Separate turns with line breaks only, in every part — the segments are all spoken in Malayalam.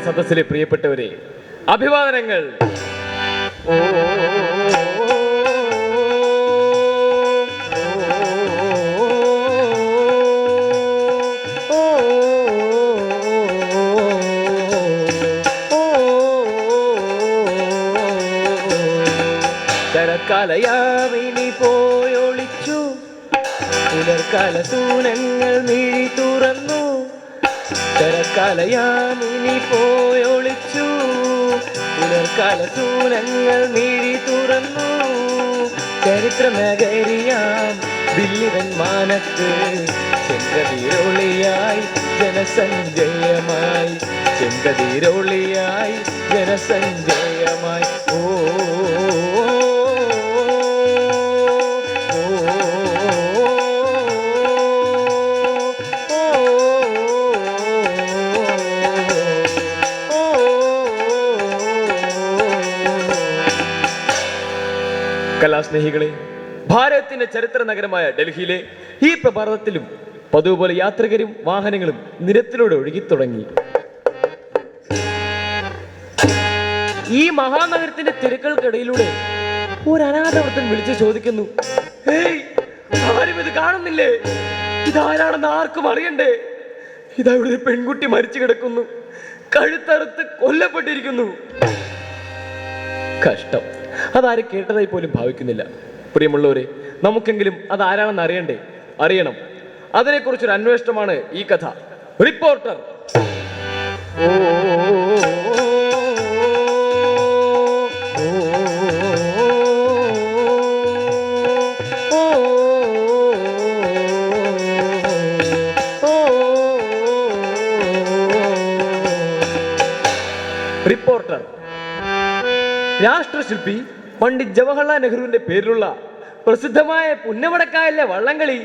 സദസ്സിലെ പ്രിയപ്പെട്ടവരെ, അഭിവാദനങ്ങൾ. ശരത്കാലയാമിനി പോയൊളിച്ചു, പുലർക്കാല സൂനങ്ങൾ മിഴി തുറന്നു. ശരത്കാലയാമിനി പോയൊളിച്ചു, പുലർക്കാല സൂനങ്ങൾ മിഴി തുറന്നു. ചരിത്രനഗരിയാം ദില്ലിവൻ മാനത്ത് ചെങ്കതിരൊളിയായി ജനസഞ്ചയമായി, ചെങ്കതിരൊളിയായി ജനസഞ്ചയമായി. ഓ കലാസ്നേഹികളെ, ഭാരതത്തിന്റെ ചരിത്ര നഗരമായ ഡൽഹിയിലെ ഈ പ്രഭാതത്തിലും പതിവ് പോലെ യാത്രികരും വാഹനങ്ങളും നിരത്തിലൂടെ ഒഴുകിത്തുടങ്ങി. ഈ മഹാനഗരത്തിന്റെ തിരക്കുകൾക്കിടയിലൂടെ ഒരു അനാഥവൃത്തൻ വിളിച്ചു ചോദിക്കുന്നു, ഏയ്, ആരും ഇത് കാണുന്നില്ലേ? ഇതാരാണെന്ന് ആർക്കും അറിയണ്ടേ? ഇതാ ഇവിടെ ഒരു പെൺകുട്ടി മരിച്ചു കിടക്കുന്നു, കഴുത്തറുത്ത് കൊല്ലപ്പെട്ടിരിക്കുന്നു. കഷ്ടം, അതാരും കേട്ടതായി പോലും ഭാവിക്കുന്നില്ല. പ്രിയമുള്ളവരെ, നമുക്കെങ്കിലും അതാരാണെന്ന് അറിയണ്ടേ? അറിയണം. അതിനെക്കുറിച്ചൊരു അന്വേഷണമാണ് ഈ കഥ. റിപ്പോർട്ടർ. റിപ്പോർട്ടർ. രാഷ്ട്രശില്പി പണ്ഡിറ്റ് ജവഹർലാൽ നെഹ്റുവിന്റെ പേരിലുള്ള പ്രസിദ്ധമായ പുന്നമടക്കായലിലെ വള്ളംകളി.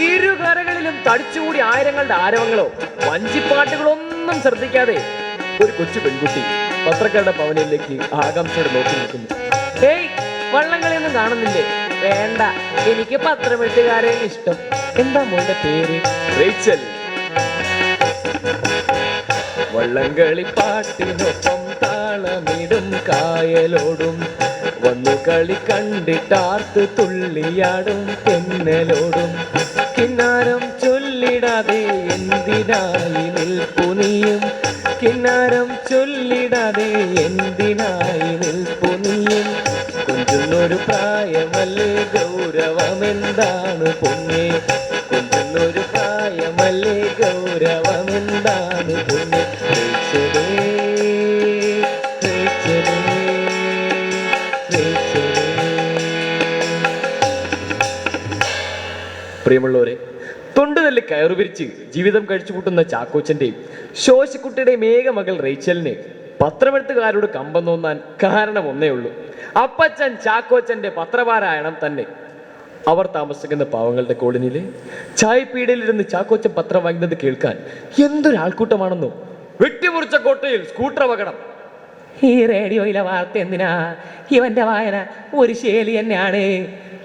ഇരുകരകളിലും തടിച്ചുകൂടി ആയിരങ്ങളുടെ ആരവങ്ങളോ വഞ്ചിപ്പാട്ടുകളൊന്നും ശ്രദ്ധിക്കാതെ ഒരു കൊച്ചു പെൺകുട്ടി പത്രക്കാരുടെ ഭവനിലേക്ക് ആകാംക്ഷയോടെ നോക്കി നിൽക്കുന്നു. ഏയ്, വള്ളംകളിയൊന്നും കാണുന്നില്ലേ? വേണ്ട, എനിക്ക് പത്രമെഴുത്തുകാരെയും ഇഷ്ടം. എന്താ മോളുടെ പേര്? റേച്ചൽ. വള്ളംകളി പാട്ടിനൊപ്പം താളമിടും കായലോടും, വന്നു കളി കണ്ടിട്ടാർത്ത് തുള്ളിയാടും തെന്നലോടും. കിന്നാരം ചൊല്ലിടാതെ എന്തിനായി നിൽപ്പു നീയും, കിന്നാരം ചൊല്ലിടാതെ എന്തിനായി നിൽപ്പു നീയും. കൊഞ്ചുന്നൊരു പ്രായമല്ലേ ഗൗരവമെന്താണ് പൊന്നേ, കൊഞ്ചുന്നൊരു പ്രായമല്ലേ ഗൗരവമെന്താണ് പൊന്നേ. പ്രിയമുള്ളവരെ, തൊണ്ടുതല്ലി കയറുപിരിച്ച് ജീവിതം കഴിച്ചു കൂട്ടുന്ന ചാക്കോച്ചന്റെയും ശോശക്കുട്ടിയുടെയും ഏക മകൾ റേച്ചലിന് പത്രമെഴുത്തുകാരോട് കമ്പം തോന്നാൻ കാരണം ഒന്നേ ഉള്ളൂ. അപ്പച്ചൻ ചാക്കോച്ചന്റെ പത്രപാരായണം തന്നെ. അവർ താമസിക്കുന്ന പാവങ്ങളുടെ കോളനിയിലെ ചായപ്പീടിയിലിരുന്ന് ചാക്കോച്ചൻ പത്രം വാങ്ങുന്നത് കേൾക്കാൻ എന്തൊരാൾക്കൂട്ടമാണെന്നോ. വെട്ടിമുറിച്ച കോട്ടയിൽ സ്കൂട്ടർ അപകടം. ഈ റേഡിയോയിലെ വാർത്ത എന്തിനാ? ഇവന്റെ വായന ഒരു ശൈലി തന്നെയാണ്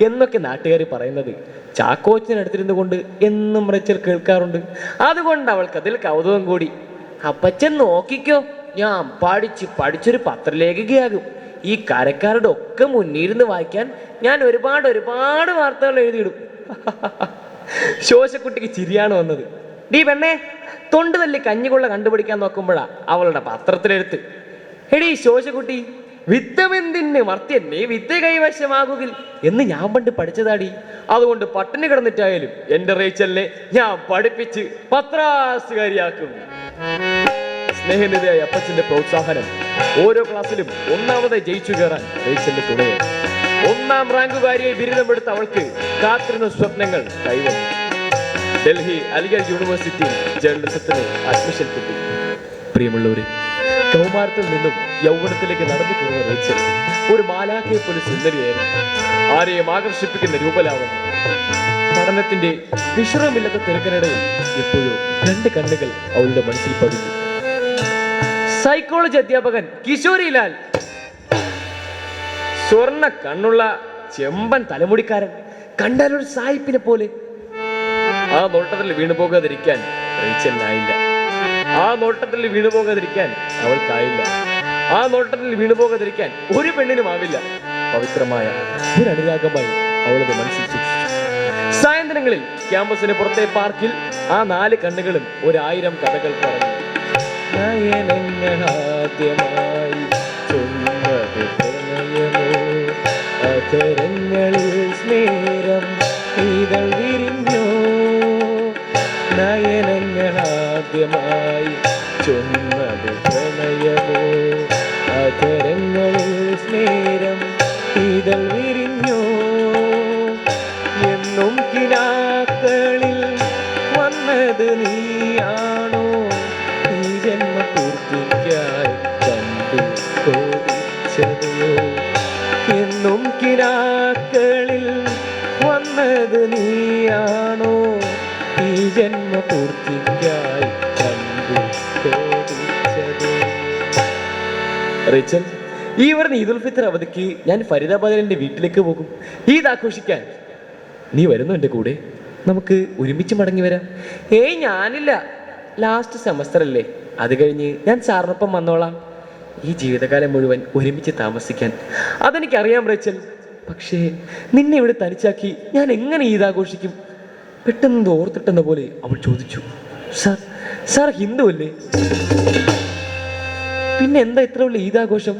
എന്നൊക്കെ നാട്ടുകാർ പറയുന്നത് ചാക്കോച്ചനടുത്തിരുന്നു കൊണ്ട് എന്നും റേച്ചൽ കേൾക്കാറുണ്ട്. അതുകൊണ്ട് അവൾക്ക് അതിൽ കൗതുകം കൂടി. അപ്പച്ചൻ നോക്കിക്കോ, ഞാൻ പഠിച്ചൊരു പത്രലേഖകയാകും. ഈ കരക്കാരുടെ ഒക്കെ മുന്നിരുന്ന് വായിക്കാൻ ഞാൻ ഒരുപാട് വാർത്തകൾ എഴുതിയിടും. ശോശക്കുട്ടിക്ക് ചിരിയാണ് വന്നത്. ഡീ പെണ്ണേ, തൊണ്ട് തല്ലി കഞ്ഞികൊള്ള കണ്ടുപിടിക്കാൻ നോക്കുമ്പോഴാ അവളുടെ പത്രത്തിലെഴുത്ത്. എടീ ശോശക്കുട്ടി, വിത്തമെന്തിന് മർത്യന്നെ വിത്ത് കൈവശമാകുകിൽ എന്ന് ഞാൻ പണ്ട് പഠിച്ചതാടി. അതുകൊണ്ട് പട്ടിണി കിടന്നിട്ടായാലും എന്റെ റേച്ചലിനെ ഞാൻ പഠിപ്പിച്ച് പത്രാസുകാരിയാക്കും. സ്നേഹനിധിയായ അപ്പച്ചന്റെ പ്രോത്സാഹനം ഓരോ ക്ലാസ്സിലും ഒന്നാമതായി ജയിച്ചു കയറാൻ റേച്ചലിന്റെ തുണയായി. 1ാം റാങ്കുകാരിയെ ബിരുദമെടുത്ത അവൾക്ക് കാത്തിരുന്ന സ്വപ്നങ്ങൾ കൈവന്നു. ഡൽഹി അലിഗഡ് യൂണിവേഴ്സിറ്റി ജേർണലിസത്തിന് അഡ്മിഷൻ കിട്ടി. പ്രിയമുള്ളവരെ, കൗമാരത്തിൽ നിന്നും യൗവനത്തിലേക്ക് നടന്നു കയറുന്ന റേച്ചൽ ഒരു മാലാഖയെ പോലെ സുന്ദരിയായിരുന്നു. ആരെയും ആകർഷിപ്പിക്കുന്ന രൂപലാവണ്യം. പഠനത്തിന്റെ വിശ്രമമില്ലാത്ത തിരക്കിനിടയിൽ എപ്പോഴും 2 കണ്ണുകൾ അവളുടെ മനസ്സിൽ പതിഞ്ഞു. സൈക്കോളജി അധ്യാപകൻ കിശോരിലാൽ, സ്വർണ്ണ കണ്ണുള്ള ചെമ്പൻ തലമുടിക്കാരൻ, കണ്ടാലൊരു സായിപ്പിനെ പോലെ. ആ നോട്ടത്തിൽ വീണുപോകാതിരിക്കാൻ റേച്ചലിനായില്ല. ആ നോട്ടത്തിൽ വീണുപോകാതിരിക്കാൻ അവൾക്കായില്ല. ആ നോട്ടത്തിൽ വീണുപോകാതിരിക്കാൻ ഒരു പെണ്ണിനും ആവില്ല. പവിത്രമായ ഒരു അനുരാഗമായി അവളത് മനസ്സിൽ സൂക്ഷിച്ചു. സായന്ത്രങ്ങളിൽ ക്യാമ്പസിന് പുറത്തെ പാർക്കിൽ ആ 4 കണ്ണുകളും 1000 കഥകൾ പറഞ്ഞു. നയനങ്ങളാദ്യമായി ചൊന്നത് പ്രണയമോ, അധരങ്ങളിൽ സ്നേഹം ഇതൾ വിരിഞ്ഞോ. നയനങ്ങളാദ്യമായി ചൊന്നത് പ്രണയമോ, അധരങ്ങളിൽ സ്നേഹം ഇതൾ വിരിഞ്ഞോ. എന്നും കിനാക്കളിൽ വന്നത് നീയാണോ, ഈ ജന്മപൂർത്തിക്കായി കണ്ടു കൊതിച്ചതോ. എന്നും കിനാക്കളിൽ വന്നത് നീയാണോ, ഈ ജന്മപൂർത്തിക്കായി കണ്ടു കൊതിച്ചതോ. റിച്ചൽ, ഈ വരുന്ന ഈദുൽ ഫിത്തർ അവധിക്ക് ഞാൻ ഫരീദാബാദിൽ എൻ്റെ വീട്ടിലേക്ക് പോകും. ഈദ് ആഘോഷിക്കാൻ നീ വരുന്നു എൻ്റെ കൂടെ? നമുക്ക് ഒരുമിച്ച് മടങ്ങി വരാം. ഏയ് ഞാനില്ല, ലാസ്റ്റ് സെമസ്റ്റർ അല്ലേ, അത് കഴിഞ്ഞ് ഞാൻ സാറിനൊപ്പം വന്നോളാം. ഈ ജീവിതകാലം മുഴുവൻ ഒരുമിച്ച് താമസിക്കാൻ അതെനിക്കറിയാം റേച്ചൽ. പക്ഷേ നിന്നെ ഇവിടെ തനിച്ചാക്കി ഞാൻ എങ്ങനെ ഈദ് ആഘോഷിക്കും? പെട്ടെന്ന് ഓർത്തിട്ടെന്ന പോലെ അവൾ ചോദിച്ചു. സാർ ഹിന്ദു അല്ലേ? പിന്നെ എന്താ ഇത്ര ഉള്ള ഈദാഘോഷം?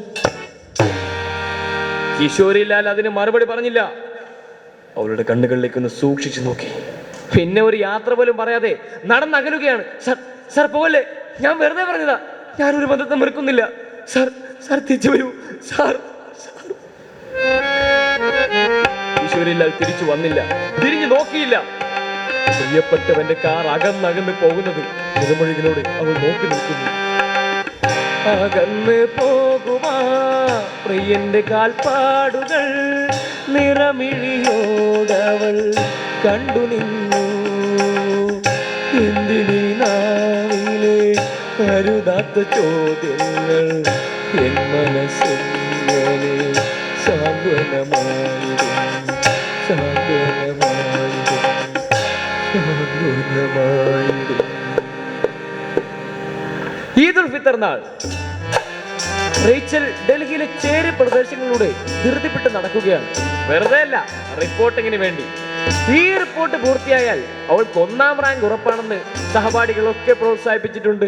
കിഷോരിലാൽ അതിന് മറുപടി പറഞ്ഞില്ല. അവളുടെ കണ്ണുകളിലേക്ക് ഒന്ന് സൂക്ഷിച്ചു നോക്കി. പിന്നെ ഒരു യാത്ര പോലും പറയാതെ നടന്നകലുകയാണ്. സാർ പോവല്ലേ, ഞാൻ വെറുതെ പറഞ്ഞതാ, ഞാനൊരു ബന്ധത്തെ മറുക്കുന്നില്ല. സാർ തിരിച്ചു വരൂ സാർ. കിഷോരിലാൽ തിരിച്ചു വന്നില്ല, തിരിഞ്ഞു നോക്കിയില്ല. പ്രിയപ്പെട്ടവന്റെ കാർ അകന്നകന്ന് പോകുന്നത് നിറമൊഴികളോട് അവൾ നോക്കി നിൽക്കുന്നു. അകന്ന് പോകുമാ പ്രിയന്റെ കാൽപ്പാടുകൾ നിറമിഴിയോടവൾ കണ്ടു നിന്നു. എന്തിനീ നാവിലെ കരുതാത്ത ചോദ്യങ്ങൾ എൻ മനസ്സിലെ സാന്ത്വനമായിരുന്നു. ഈദുൽ ഫിത്തർ നാൾ റേച്ചൽ ഡൽഹിയിലെ ചേരി പ്രദേശങ്ങളിലൂടെ ധൃതിപ്പെട്ട് നടക്കുകയാണ്. വെറുതെ അല്ല, റിപ്പോർട്ടിങ്ങിന് വേണ്ടി. ഈ റിപ്പോർട്ട് പൂർത്തിയായാൽ അവൾക്ക് 1ാം റാങ്ക് ഉറപ്പാണെന്ന് സഹപാഠികളൊക്കെ പ്രോത്സാഹിപ്പിച്ചിട്ടുണ്ട്.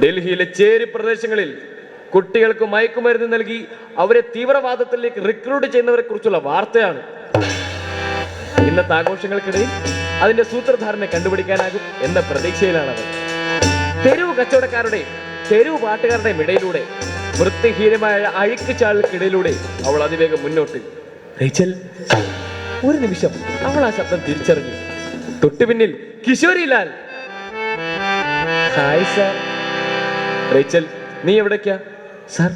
ഡൽഹിയിലെ ചേരി പ്രദേശങ്ങളിൽ കുട്ടികൾക്ക് മയക്കുമരുന്ന് നൽകി അവരെ തീവ്രവാദത്തിലേക്ക് റിക്രൂട്ട് ചെയ്യുന്നവരെ കുറിച്ചുള്ള വാർത്തയാണ്. ഇന്നത്തെ ആഘോഷങ്ങൾക്കിടയിൽ അതിന്റെ സൂത്രധാരനെ കണ്ടുപിടിക്കാനാകും എന്ന പ്രതീക്ഷയിലാണ് അവർ. തെരുവ് കച്ചവടക്കാരുടെയും തെരുവ് പാട്ടുകാരുടെയും ഇടയിലൂടെ വൃത്തിഹീനമായ അഴുക്ക് ചാലുകൾക്കിടയിലൂടെ അവൾ അതിവേഗം മുന്നോട്ട്. റേച്ചൽ, ഒരു നിമിഷം അവൾ ആ ശബ്ദം തിരിച്ചറിഞ്ഞു. തൊട്ടു പിന്നിൽ കിഷോരിലാൽ. Hi sir. റേച്ചൽ, നീ എവിടേക്കാ? സാർ,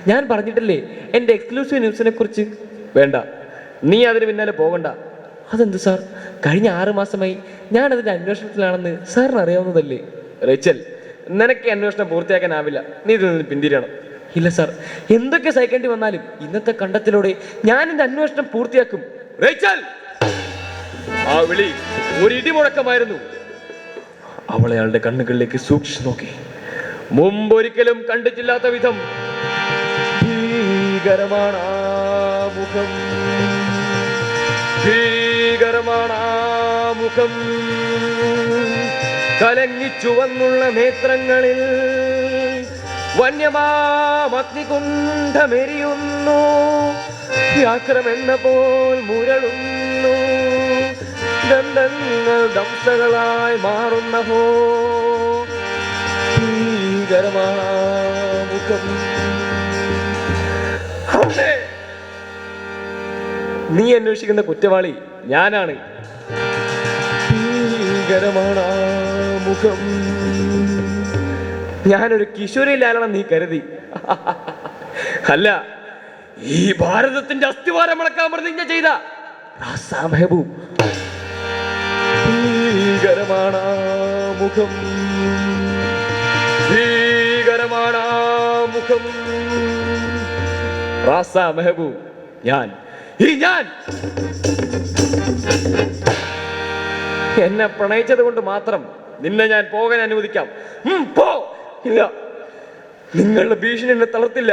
ഞാൻ പറഞ്ഞിട്ടില്ലേ എൻ്റെ എക്സ്ക്ലൂസീവ് ന്യൂസിനെ കുറിച്ച്. വേണ്ട, നീ അതിന് പിന്നാലെ പോകണ്ട. അതെന്ത് സാർ? കഴിഞ്ഞ 6 മാസമായി ഞാൻ അതിൻ്റെ അന്വേഷണത്തിലാണെന്ന് സാറിന് അറിയാവുന്നതല്ലേ? റേച്ചൽ, നിനക്ക് അന്വേഷണം പൂർത്തിയാക്കാനാവില്ല, നീ ഇതിൽ നിന്ന് പിന്തിരിയണം. ഇല്ല സാർ, എന്തൊക്കെ സഹിക്കേണ്ടി വന്നാലും ഇന്നത്തെ കണ്ടെത്തലോടെ ഞാൻ എൻ്റെ അന്വേഷണം പൂർത്തിയാക്കും. റേച്ചൽ! ആ വിളി ഒരു ഇടിമുഴക്കമായിരുന്നു. അവൾ അയാളുടെ കണ്ണുകളിലേക്ക് സൂക്ഷിച്ചു നോക്കി. മുമ്പൊരിക്കലും കണ്ടിട്ടില്ലാത്ത വിധം ഭീകരമാണ് ആ മുഖം. ഭീകരമാണ് ആ മുഖം. കലങ്ങിച്ചുവന്നുള്ള നേത്രങ്ങളിൽ വന്യമാഗ്നികുണ്ഠമെരിയുന്നു. വ്യാഘ്രമെന്ന പോൽ മുരളുന്നു. ദന്തങ്ങൾ ദംശകളായി മാറുന്ന ഹോ. ഭീകരമാണ് മുഖം. നീ അന്വേഷിക്കുന്ന കുറ്റവാളി ഞാനാണ്. ഭീകരമാണ് മുഖം. ഞാനൊരു കിഷോരിലാലാണെന്ന് നീ കരുതി. അല്ല, ഈ ഭാരതത്തിന്റെ അസ്ഥിവാരം ഇളക്കാൻ പ്രതിജ്ഞ ചെയ്ത റാസാ മെഹബൂബ്. ഭീകരമാണ് മുഖം. ഭീകരമാണ് മുഖം. റാസാ മെഹബൂബ്, ഞാൻ എന്നെ പ്രണയിച്ചത് കൊണ്ട് മാത്രം നിന്നെ ഞാൻ പോകാൻ അനുവദിക്കാം. പോ. ഇല്ല, നിങ്ങളുടെ ഭീഷണി എന്നെ തളർത്തില്ല.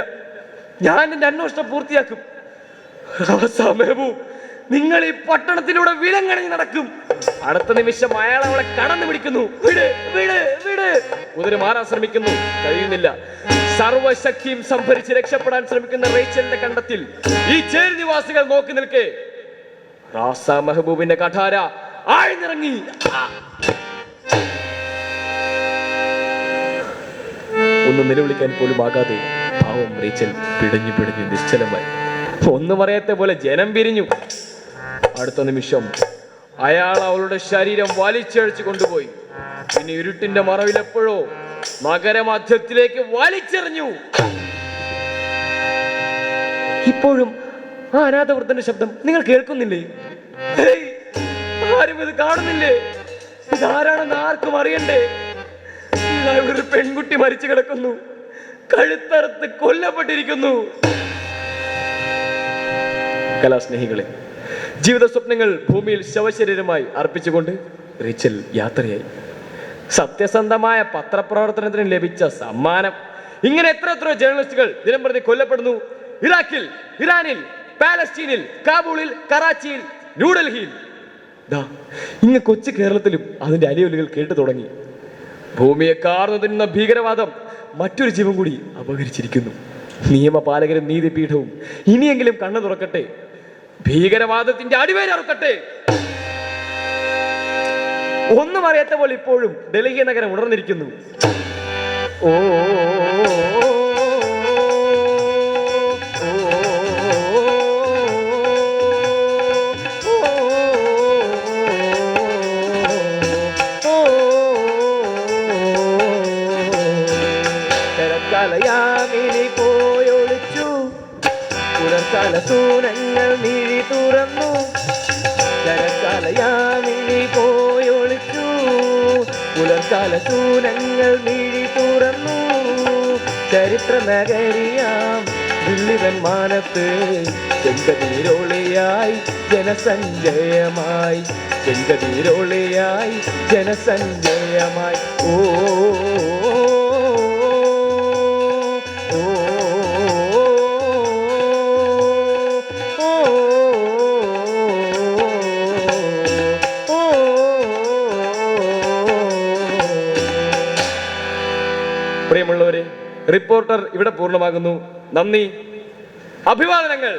ഞാൻ എന്റെ അന്വേഷണം പൂർത്തിയാക്കും. നിങ്ങൾ ഈ പട്ടണത്തിലൂടെ വിലങ്ങണി നടക്കും. അടുത്ത നിമിഷം അയാൾ അവളെ കടന്നു പിടിക്കുന്നു. വിട് വിട് വിട്. കുതിര മാറാൻ ശ്രമിക്കുന്നു, കഴിയുന്നില്ല. സർവശക്തിയും സംഭരിച്ച് രക്ഷപ്പെടാൻ ശ്രമിക്കുന്ന റേച്ചലിന്റെ കണ്ടത്തിൽ ഈ ചേരി നിവാസികൾ നോക്കി നിൽക്കെ റാസ മെഹബൂബിന്റെ കഠാര ആഴ്ന്നിറങ്ങി. ഒന്നും നിലവിളിക്കാൻ പോലും ആകാതെ പാവം റേച്ചൽ പിടഞ്ഞു പിടഞ്ഞു നിശ്ചലമായി. ഒന്നും അറിയാത്ത പോലെ ജനം പിരിഞ്ഞു. അടുത്ത നിമിഷം അയാൾ അവളുടെ ശരീരം വലിച്ചഴിച്ചു കൊണ്ടുപോയി. പിന്നെ ഇരുട്ടിന്റെ മറവിൽ എപ്പോഴോ നഗരമധ്യത്തിലേക്ക് വലിച്ചെറിഞ്ഞു. ഇപ്പോഴും ആ അനാഥവൃദ്ധന്റെ ശബ്ദം നിങ്ങൾ കേൾക്കുന്നില്ലേ? ആരും ഇത് കാണുന്നില്ലേ? ഇതാരാണെന്ന് ആർക്കും അറിയണ്ടേ? ഒരു പെൺകുട്ടി മരിച്ചു കിടക്കുന്നു, കഴുത്തറുത്ത് കൊല്ലപ്പെട്ടിരിക്കുന്നു. കലാസ്നേഹികളെ, ജീവിത സ്വപ്നങ്ങൾ ഭൂമിയിൽ ശവശരീരമായി അർപ്പിച്ചുകൊണ്ട് റേച്ചൽ യാത്രയായി. സത്യസന്ധമായ പത്രപ്രവർത്തനത്തിന് ലഭിച്ച സമ്മാനം. ഇങ്ങനെ എത്ര ജേർണലിസ്റ്റുകൾ ദിനംപ്രതി കൊല്ലപ്പെടുന്നു. ഇറാഖിൽ, ഇറാനിൽ, പാലസ്തീനിൽ, കാബൂളിൽ, കറാച്ചിയിൽ, ന്യൂഡൽഹിയിൽ, ഇങ്ങ് കൊച്ചു കേരളത്തിലും അതിന്റെ അലിയൊലികൾ കേട്ടു തുടങ്ങി. ഭൂമിയെ കാർന്നു തിന്നുന്ന ഭീകരവാദം മറ്റൊരു ജീവൻ കൂടി അപഹരിച്ചിരിക്കുന്നു. നിയമപാലകരും നീതിപീഠവും ഇനിയെങ്കിലും കണ്ണു തുറക്കട്ടെ, ഭീകരവാദത്തിന്റെ അടിവേരറുക്കട്ടെ. ഒന്നും അറിയാത്ത പോലെ ഇപ്പോഴും ഡൽഹി നഗരം ഉണർന്നിരിക്കുന്നു. ഓ കലയാമിനി പോയൊളിച്ചു, പുലർക്കാലസൂനങ്ങൾ മിഴി തുറന്നു. കലയാമിനി പോയൊളിച്ചു, പുലർക്കാലസൂനങ്ങൾ മിഴി തുറന്നു. ചരിത്ര നഗരിയാം ദില്ലിവൻ മാനത്ത് ചെങ്കതിരോളിയായി ജനസഞ്ചയമായി, ചെങ്കതിരോളിയായി ജനസഞ്ചയമായി. ഓ പ്രിയമുള്ളവരെ, റിപ്പോർട്ടർ ഇവിടെ പൂർണ്ണമാകുന്നു. നന്ദി, അഭിവാദനങ്ങൾ.